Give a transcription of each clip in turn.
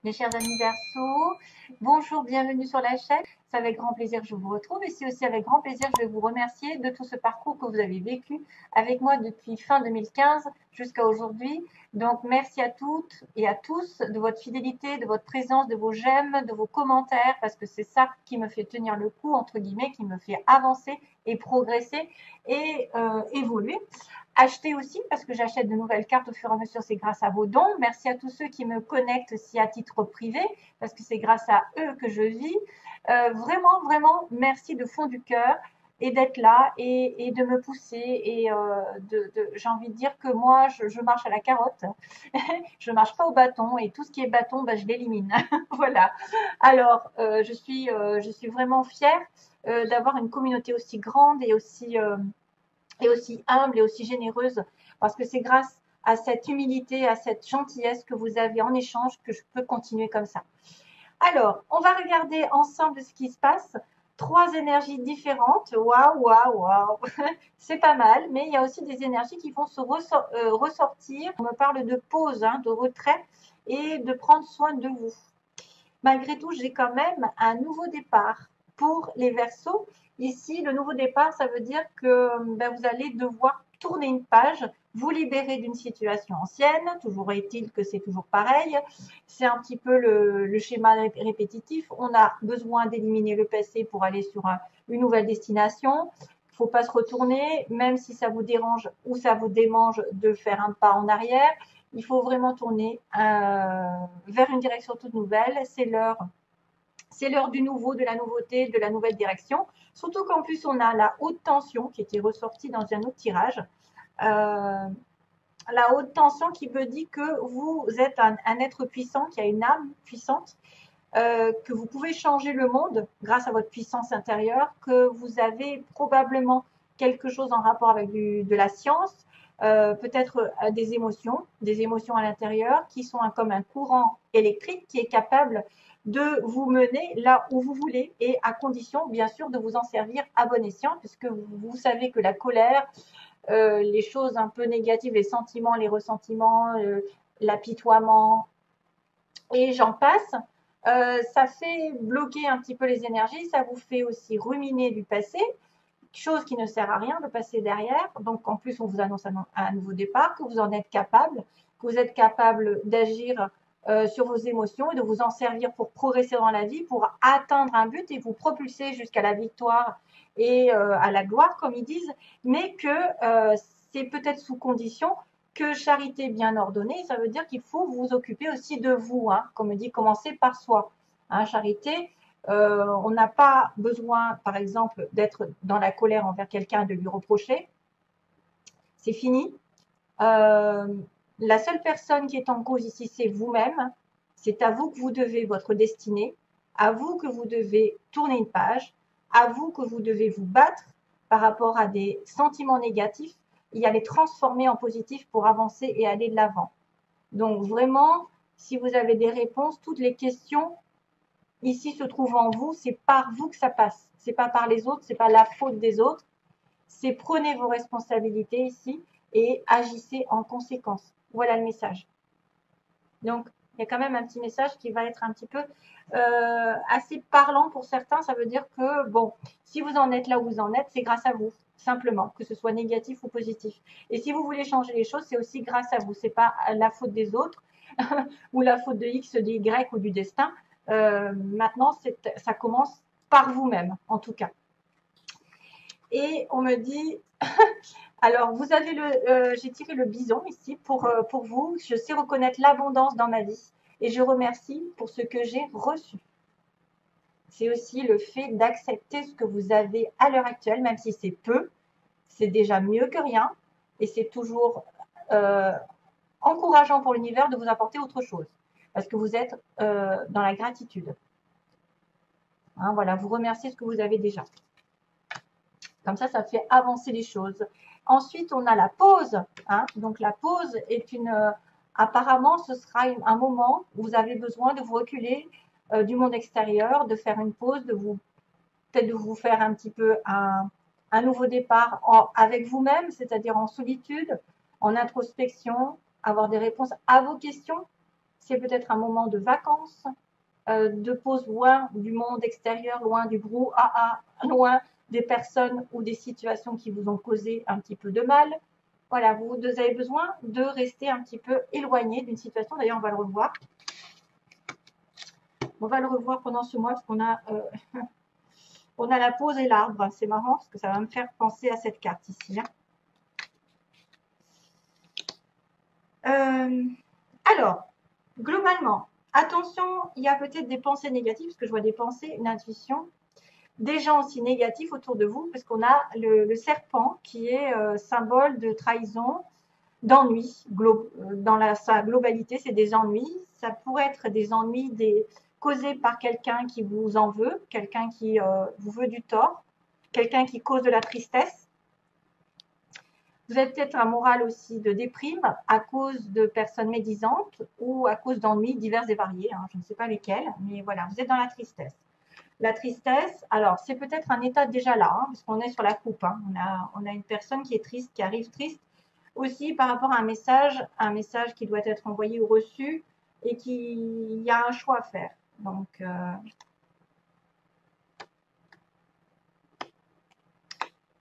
Mes chers amis Verseaux, bonjour, bienvenue sur la chaîne. C'est avec grand plaisir que je vous retrouve et c'est aussi avec grand plaisir que je vais vous remercier de tout ce parcours que vous avez vécu avec moi depuis fin 2015 jusqu'à aujourd'hui. Donc merci à toutes et à tous de votre fidélité, de votre présence, de vos j'aime, de vos commentaires parce que c'est ça qui me fait tenir le coup, entre guillemets, qui me fait avancer et progresser et évoluer. Acheter aussi parce que j'achète de nouvelles cartes au fur et à mesure, c'est grâce à vos dons. Merci à tous ceux qui me connectent aussi à titre privé parce que c'est grâce à eux que je vis. Vraiment, vraiment, merci de fond du cœur et d'être là et de me pousser et j'ai envie de dire que moi je marche à la carotte, je marche pas au bâton et tout ce qui est bâton, bah, je l'élimine. Voilà. Alors je suis vraiment fière d'avoir une communauté aussi grande et aussi humble et aussi généreuse, parce que c'est grâce à cette humilité, à cette gentillesse que vous avez en échange que je peux continuer comme ça. Alors, on va regarder ensemble ce qui se passe. Trois énergies différentes. Waouh, waouh, waouh. C'est pas mal, mais il y a aussi des énergies qui vont se ressortir. On me parle de pause, hein, de retrait et de prendre soin de vous. Malgré tout, j'ai quand même un nouveau départ pour les Verseaux. Ici, le nouveau départ, ça veut dire que ben, vous allez devoir tourner une page, vous libérer d'une situation ancienne. Toujours est-il que c'est toujours pareil. C'est un petit peu le schéma répétitif. On a besoin d'éliminer le passé pour aller sur une nouvelle destination. Il ne faut pas se retourner, même si ça vous dérange ou ça vous démange de faire un pas en arrière. Il faut vraiment tourner vers une direction toute nouvelle. C'est l'heure du nouveau, de la nouveauté, de la nouvelle direction. Surtout qu'en plus, on a la haute tension qui était ressortie dans un autre tirage. La haute tension qui me dit que vous êtes un être puissant, qui a une âme puissante, que vous pouvez changer le monde grâce à votre puissance intérieure, que vous avez probablement quelque chose en rapport avec de la science, peut-être des émotions à l'intérieur qui sont comme un courant électrique qui est capable de vous mener là où vous voulez et à condition bien sûr de vous en servir à bon escient puisque vous savez que la colère, les choses un peu négatives, les sentiments, les ressentiments, l'apitoiement et j'en passe, ça fait bloquer un petit peu les énergies, ça vous fait aussi ruminer du passé, chose qui ne sert à rien de passer derrière. Donc en plus, on vous annonce un nouveau départ, que vous en êtes capable, que vous êtes capable d'agir sur vos émotions et de vous en servir pour progresser dans la vie, pour atteindre un but et vous propulser jusqu'à la victoire et à la gloire, comme ils disent, mais que c'est peut-être sous condition que charité bien ordonnée, ça veut dire qu'il faut vous occuper aussi de vous, hein, comme on dit, commencer par soi. Hein, charité, on n'a pas besoin, par exemple, d'être dans la colère envers quelqu'un, de lui reprocher. C'est fini. La seule personne qui est en cause ici, c'est vous-même. C'est à vous que vous devez votre destinée, à vous que vous devez tourner une page, à vous que vous devez vous battre par rapport à des sentiments négatifs et à les transformer en positifs pour avancer et aller de l'avant. Donc vraiment, si vous avez des réponses, toutes les questions ici se trouvent en vous, c'est par vous que ça passe. C'est pas par les autres, c'est pas la faute des autres. C'est prenez vos responsabilités ici et agissez en conséquence. Voilà le message. Donc, il y a quand même un petit message qui va être un petit peu assez parlant pour certains. Ça veut dire que, bon, si vous en êtes là où vous en êtes, c'est grâce à vous, simplement, que ce soit négatif ou positif. Et si vous voulez changer les choses, c'est aussi grâce à vous. C'est pas la faute des autres ou la faute de X, de Y ou du destin. Maintenant, ça commence par vous-même, en tout cas. Et on me dit, alors vous avez j'ai tiré le bison ici pour vous. Je sais reconnaître l'abondance dans ma vie et je remercie pour ce que j'ai reçu. C'est aussi le fait d'accepter ce que vous avez à l'heure actuelle, même si c'est peu, c'est déjà mieux que rien et c'est toujours encourageant pour l'univers de vous apporter autre chose parce que vous êtes dans la gratitude. Hein, voilà, vous remerciez ce que vous avez déjà. Comme ça fait avancer les choses. Ensuite, on a la pause. Hein. Donc, la pause est apparemment, ce sera un moment où vous avez besoin de vous reculer du monde extérieur, de faire une pause, peut-être de vous faire un petit peu un nouveau départ avec vous-même, c'est-à-dire en solitude, en introspection, avoir des réponses à vos questions. c'est peut-être un moment de vacances, de pause loin du monde extérieur, loin du brouhaha, loin des personnes ou des situations qui vous ont causé un petit peu de mal. Voilà, vous avez besoin de rester un petit peu éloigné d'une situation. D'ailleurs, on va le revoir. On va le revoir pendant ce mois parce qu'on a, on a la pause et l'arbre. C'est marrant parce que ça va me faire penser à cette carte ici. Alors, globalement, attention, il y a peut-être des pensées négatives, parce que je vois des pensées, une intuition, des gens aussi négatifs autour de vous, parce qu'on a le serpent qui est symbole de trahison, d'ennui. Dans sa globalité, c'est des ennuis. Ça pourrait être des ennuis causés par quelqu'un qui vous en veut, quelqu'un qui vous veut du tort, quelqu'un qui cause de la tristesse. Vous avez peut-être un moral aussi de déprime à cause de personnes médisantes ou à cause d'ennuis divers et variés. Hein, je ne sais pas lesquels, mais voilà, vous êtes dans la tristesse. La tristesse, alors c'est peut-être un état déjà là, hein, parce qu'on est sur la coupe. Hein. On a une personne qui est triste, qui arrive triste, aussi par rapport à un message qui doit être envoyé ou reçu et il y a un choix à faire. Donc,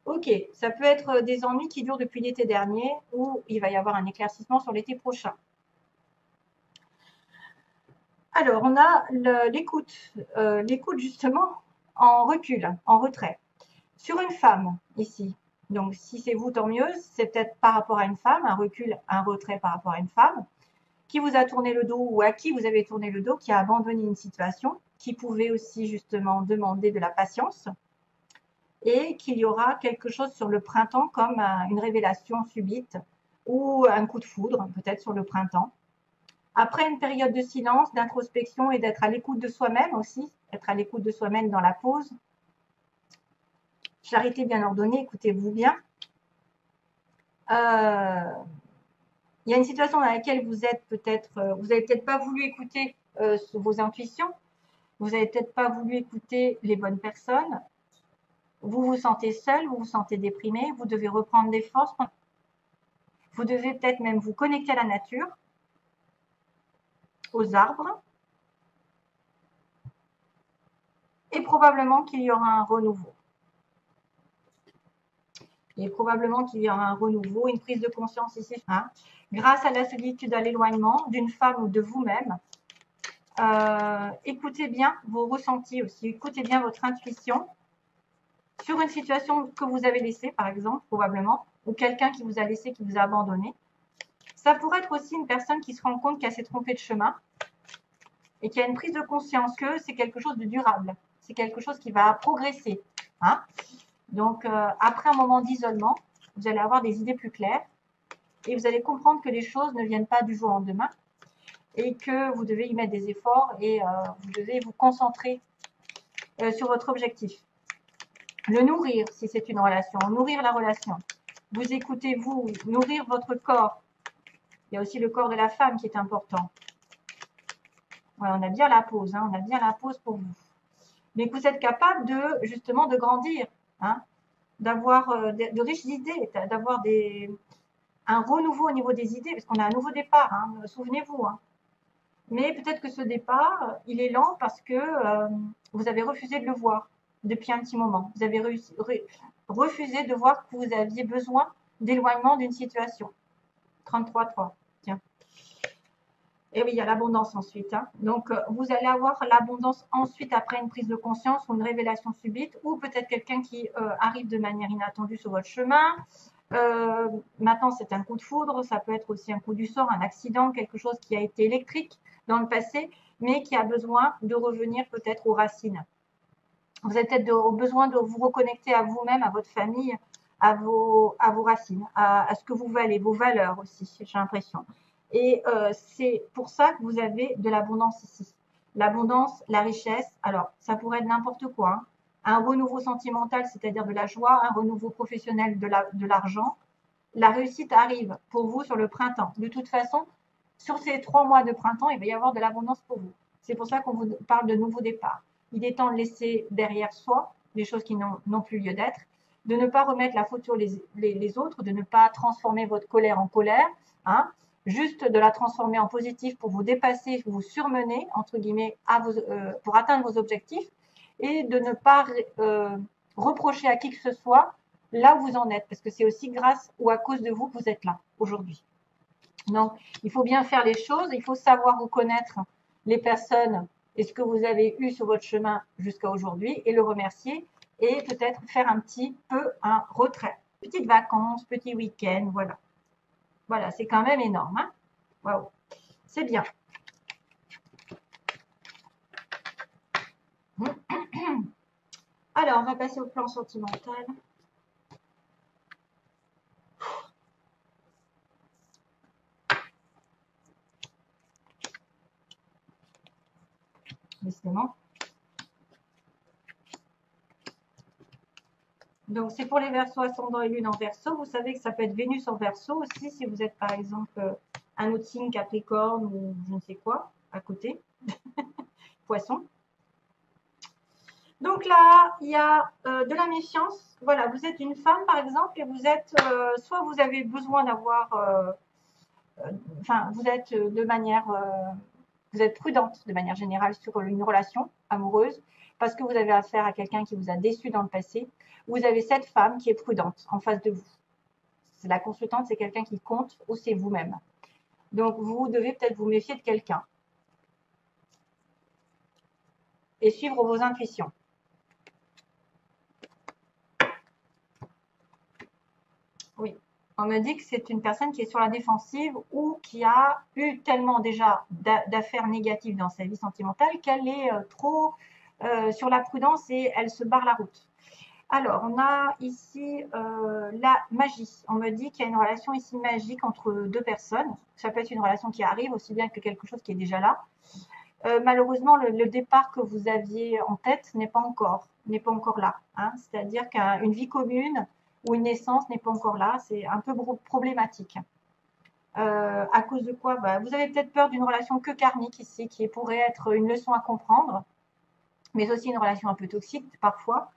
ok, ça peut être des ennuis qui durent depuis l'été dernier ou il va y avoir un éclaircissement sur l'été prochain. Alors, on a l'écoute justement en recul, en retrait. Sur une femme, ici, donc si c'est vous, tant mieux, c'est peut-être par rapport à une femme, un recul, un retrait par rapport à une femme, qui vous a tourné le dos ou à qui vous avez tourné le dos, qui a abandonné une situation, qui pouvait aussi justement demander de la patience, et qu'il y aura quelque chose sur le printemps comme une révélation subite ou un coup de foudre, peut-être sur le printemps. Après une période de silence, d'introspection et d'être à l'écoute de soi-même aussi, être à l'écoute de soi-même dans la pause. Charité bien ordonnée, écoutez-vous bien. Il y a une situation dans laquelle vous êtes peut-être, vous n'avez peut-être pas voulu écouter vos intuitions, vous n'avez peut-être pas voulu écouter les bonnes personnes, vous vous sentez seul, vous vous sentez déprimé, vous devez reprendre des forces, vous devez peut-être même vous connecter à la nature, aux arbres, et probablement qu'il y aura un renouveau. Et probablement qu'il y aura un renouveau, une prise de conscience ici, hein, grâce à la solitude, à l'éloignement d'une femme ou de vous-même. Écoutez bien vos ressentis aussi, écoutez bien votre intuition sur une situation que vous avez laissée, par exemple, probablement, ou quelqu'un qui vous a laissé, qui vous a abandonné. Ça pourrait être aussi une personne qui se rend compte qu'elle s'est trompée de chemin et qui a une prise de conscience que c'est quelque chose de durable, c'est quelque chose qui va progresser. Hein. Donc, après un moment d'isolement, vous allez avoir des idées plus claires et vous allez comprendre que les choses ne viennent pas du jour au lendemain et que vous devez y mettre des efforts et vous devez vous concentrer sur votre objectif. Le nourrir, si c'est une relation, nourrir la relation. Vous écoutez, vous, nourrir votre corps. Il y a aussi le corps de la femme qui est important. Voilà, on a bien la pause, hein, on a bien la pause pour vous. Mais que vous êtes capable de, justement, de grandir, hein, d'avoir de riches idées, d'avoir un renouveau au niveau des idées, parce qu'on a un nouveau départ, hein, souvenez-vous. Hein. Mais peut-être que ce départ, il est lent parce que vous avez refusé de le voir depuis un petit moment. Vous avez refusé de voir que vous aviez besoin d'éloignement d'une situation. 33,3. Tiens. Et oui, il y a l'abondance ensuite. Hein. Donc, vous allez avoir l'abondance ensuite après une prise de conscience ou une révélation subite, ou peut-être quelqu'un qui arrive de manière inattendue sur votre chemin. Maintenant, c'est un coup de foudre, ça peut être aussi un coup du sort, un accident, quelque chose qui a été électrique dans le passé, mais qui a besoin de revenir peut-être aux racines. Vous avez peut-être besoin de vous reconnecter à vous-même, à votre famille, à vos racines, à ce que vous valez, vos valeurs aussi, j'ai l'impression. Et c'est pour ça que vous avez de l'abondance ici. L'abondance, la richesse, alors ça pourrait être n'importe quoi. Hein. Un renouveau sentimental, c'est-à-dire de la joie, un renouveau professionnel de l'argent. La réussite arrive pour vous sur le printemps. De toute façon, sur ces 3 mois de printemps, il va y avoir de l'abondance pour vous. C'est pour ça qu'on vous parle de nouveau départ. Il est temps de laisser derrière soi les choses qui n'ont plus lieu d'être, de ne pas remettre la faute sur les autres, de ne pas transformer votre colère en colère, hein, juste de la transformer en positif pour vous dépasser, vous surmener, entre guillemets, pour atteindre vos objectifs, et de ne pas reprocher à qui que ce soit là où vous en êtes, parce que c'est aussi grâce ou à cause de vous que vous êtes là aujourd'hui. Donc, il faut bien faire les choses, il faut savoir reconnaître les personnes et ce que vous avez eu sur votre chemin jusqu'à aujourd'hui et le remercier et peut-être faire un petit peu un retrait. Petites vacances, petit week-end, voilà. Voilà, c'est quand même énorme. Hein. Waouh, c'est bien. Alors, on va passer au plan sentimental. Décidément. Donc, c'est pour les Verseaux ascendant et lune en Verseau. Vous savez que ça peut être Vénus en Verseau aussi, si vous êtes par exemple un autre signe Capricorne ou je ne sais quoi à côté. Poisson. Donc là, il y a de la méfiance. Voilà, vous êtes une femme par exemple et vous êtes, soit vous avez besoin d'avoir, enfin, vous êtes de manière, vous êtes prudente de manière générale sur une relation amoureuse parce que vous avez affaire à quelqu'un qui vous a déçu dans le passé. Vous avez cette femme qui est prudente en face de vous. La consultante, c'est quelqu'un qui compte ou c'est vous-même. Donc, vous devez peut-être vous méfier de quelqu'un et suivre vos intuitions. Oui, on me dit que c'est une personne qui est sur la défensive ou qui a eu tellement déjà d'affaires négatives dans sa vie sentimentale qu'elle est trop sur la prudence et elle se barre la route. Alors, on a ici la magie. On me dit qu'il y a une relation ici magique entre deux personnes. Ça peut être une relation qui arrive aussi bien que quelque chose qui est déjà là. Malheureusement, le départ que vous aviez en tête n'est pas encore là. Hein. C'est-à-dire qu'une vie commune ou une naissance n'est pas encore là. C'est un peu problématique. À cause de quoi vous avez peut-être peur d'une relation que karmique ici, qui pourrait être une leçon à comprendre, mais aussi une relation un peu toxique parfois.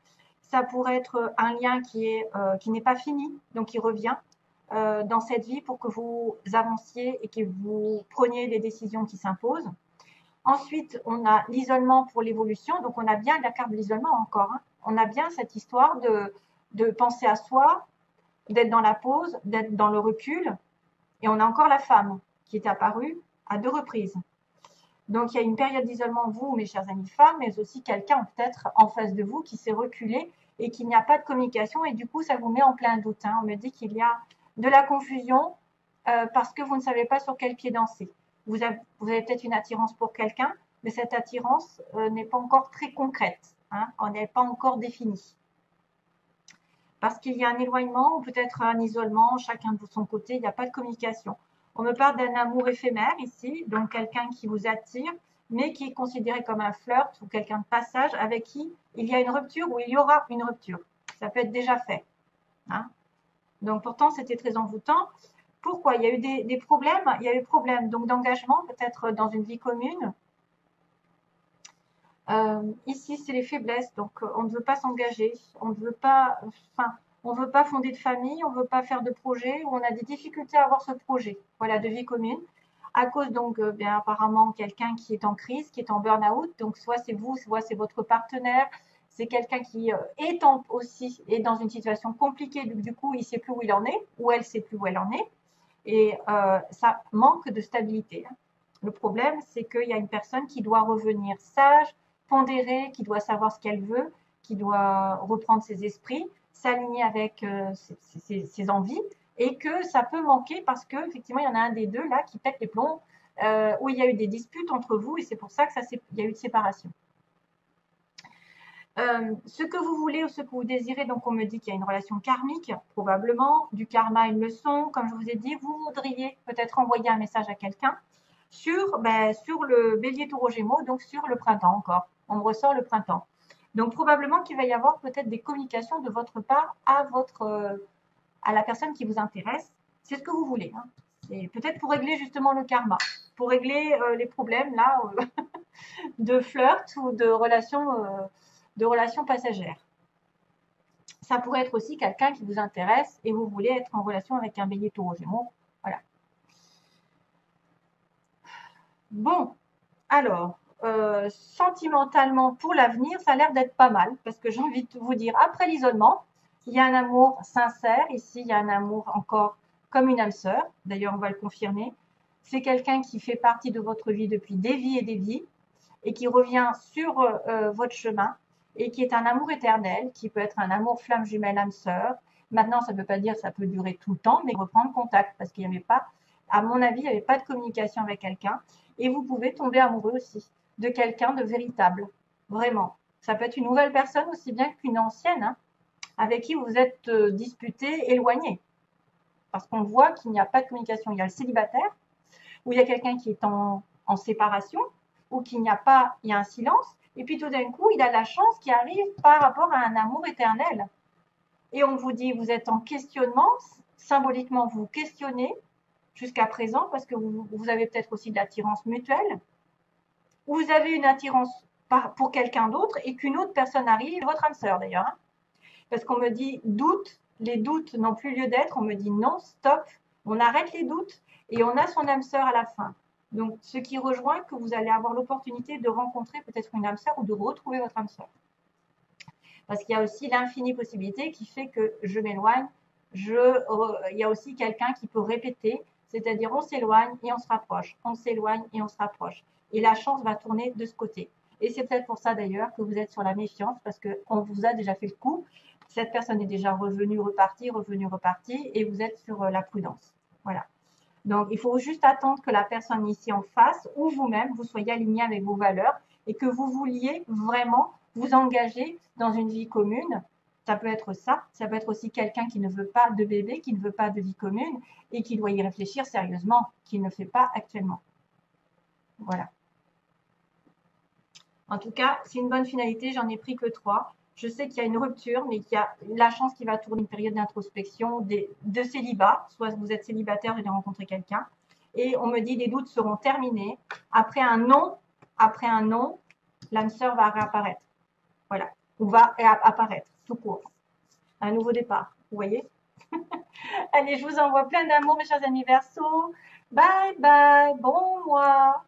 Ça pourrait être un lien qui n'est pas fini, donc qui revient dans cette vie pour que vous avanciez et que vous preniez des décisions qui s'imposent. Ensuite, on a l'isolement pour l'évolution. Donc, on a bien la carte de l'isolement encore. Hein. On a bien cette histoire de penser à soi, d'être dans la pause, d'être dans le recul. Et on a encore la femme qui est apparue à 2 reprises. Donc, il y a une période d'isolement, vous, mes chers amis femmes, mais aussi quelqu'un peut-être en face de vous qui s'est reculé et qu'il n'y a pas de communication. Et du coup, ça vous met en plein doute. Hein. On me dit qu'il y a de la confusion parce que vous ne savez pas sur quel pied danser. Vous avez peut-être une attirance pour quelqu'un, mais cette attirance n'est pas encore très concrète. Hein. On n'est pas encore définie. Parce qu'il y a un éloignement ou peut-être un isolement, chacun de son côté, il n'y a pas de communication. On me parle d'un amour éphémère ici, donc quelqu'un qui vous attire, mais qui est considéré comme un flirt ou quelqu'un de passage avec qui il y a une rupture ou il y aura une rupture. Ça peut être déjà fait. Hein. Donc pourtant, c'était très envoûtant. Pourquoi? Il y a eu des problèmes. Il y a eu des problèmes donc d'engagement, peut-être dans une vie commune. Ici, c'est les faiblesses. Donc, on ne veut pas s'engager. On ne veut pas, enfin, on veut pas fonder de famille. On ne veut pas faire de projet. Ou on a des difficultés à avoir ce projet. Voilà, de vie commune. À cause donc, bien apparemment, quelqu'un qui est en crise, qui est en burn-out. Donc, soit c'est vous, soit c'est votre partenaire. C'est quelqu'un qui aussi est dans une situation compliquée. Du coup, il ne sait plus où il en est, ou elle ne sait plus où elle en est. Et ça manque de stabilité. Le problème, c'est qu'il y a une personne qui doit revenir sage, pondérée, qui doit savoir ce qu'elle veut, qui doit reprendre ses esprits, s'aligner avec ses envies, et que ça peut manquer parce qu'effectivement, il y en a un des deux là qui pète les plombs, où il y a eu des disputes entre vous, et c'est pour ça qu'il y a eu de séparation. Ce que vous voulez ou ce que vous désirez, donc on me dit qu'il y a une relation karmique, probablement, du karma une leçon, comme je vous ai dit, vous voudriez peut-être envoyer un message à quelqu'un sur le bélier taureau gémeaux, donc sur le printemps encore. On me ressort le printemps. Donc probablement qu'il va y avoir peut-être des communications de votre part à la personne qui vous intéresse. C'est ce que vous voulez. Hein. C'est peut-être pour régler justement le karma, pour régler les problèmes là de flirt ou de relations passagères. Ça pourrait être aussi quelqu'un qui vous intéresse et vous voulez être en relation avec un bélier taureau gémeaux. Voilà. Bon, alors, sentimentalement, pour l'avenir, ça a l'air d'être pas mal, parce que j'ai envie de vous dire, après l'isolement, il y a un amour sincère. Ici, il y a un amour encore comme une âme sœur. D'ailleurs, on va le confirmer. C'est quelqu'un qui fait partie de votre vie depuis des vies et des vies, et qui revient sur votre chemin, et qui est un amour éternel, qui peut être un amour flamme jumelle âme sœur. Maintenant, ça ne veut pas dire que ça peut durer tout le temps, mais reprendre contact, parce qu'il n'y avait pas, à mon avis, il n'y avait pas de communication avec quelqu'un. Et vous pouvez tomber amoureux aussi de quelqu'un de véritable, vraiment. Ça peut être une nouvelle personne aussi bien qu'une ancienne, hein, avec qui vous êtes disputé, éloigné. Parce qu'on voit qu'il n'y a pas de communication. Il y a le célibataire, où il y a quelqu'un qui est en séparation, ou qu'il n'y a pas, il y a un silence, et puis tout d'un coup, il a la chance qui arrive par rapport à un amour éternel. Et on vous dit, vous êtes en questionnement, symboliquement, vous questionnez jusqu'à présent, parce que vous avez peut-être aussi de l'attirance mutuelle, ou vous avez une attirance pour quelqu'un d'autre, et qu'une autre personne arrive, votre âme sœur d'ailleurs, hein, parce qu'on me dit doute, les doutes n'ont plus lieu d'être, on me dit non, stop, on arrête les doutes, et on a son âme sœur à la fin. Donc, ce qui rejoint que vous allez avoir l'opportunité de rencontrer peut-être une âme sœur ou de retrouver votre âme sœur. Parce qu'il y a aussi l'infinie possibilité qui fait que je m'éloigne, il y a aussi quelqu'un qui peut répéter, c'est-à-dire on s'éloigne et on se rapproche, on s'éloigne et on se rapproche. Et la chance va tourner de ce côté. Et c'est peut-être pour ça d'ailleurs que vous êtes sur la méfiance, parce qu'on vous a déjà fait le coup. Cette personne est déjà revenue, repartie, et vous êtes sur la prudence. Voilà. Donc, il faut juste attendre que la personne ici en face ou vous-même, vous soyez aligné avec vos valeurs et que vous vouliez vraiment vous engager dans une vie commune. Ça peut être ça peut être aussi quelqu'un qui ne veut pas de bébé, qui ne veut pas de vie commune et qui doit y réfléchir sérieusement, qui ne fait pas actuellement. Voilà. En tout cas, c'est une bonne finalité, j'en ai pris que 3. Je sais qu'il y a une rupture, mais qu'il y a la chance qui va tourner une période d'introspection, de célibat, soit vous êtes célibataire, vous allez rencontrer quelqu'un, et on me dit les doutes seront terminés. Après un non, l'âme sœur va réapparaître. Voilà, ou va apparaître, tout court. Un nouveau départ, vous voyez. Allez, je vous envoie plein d'amour, mes chers amis Verseaux. Bye bye, bon mois.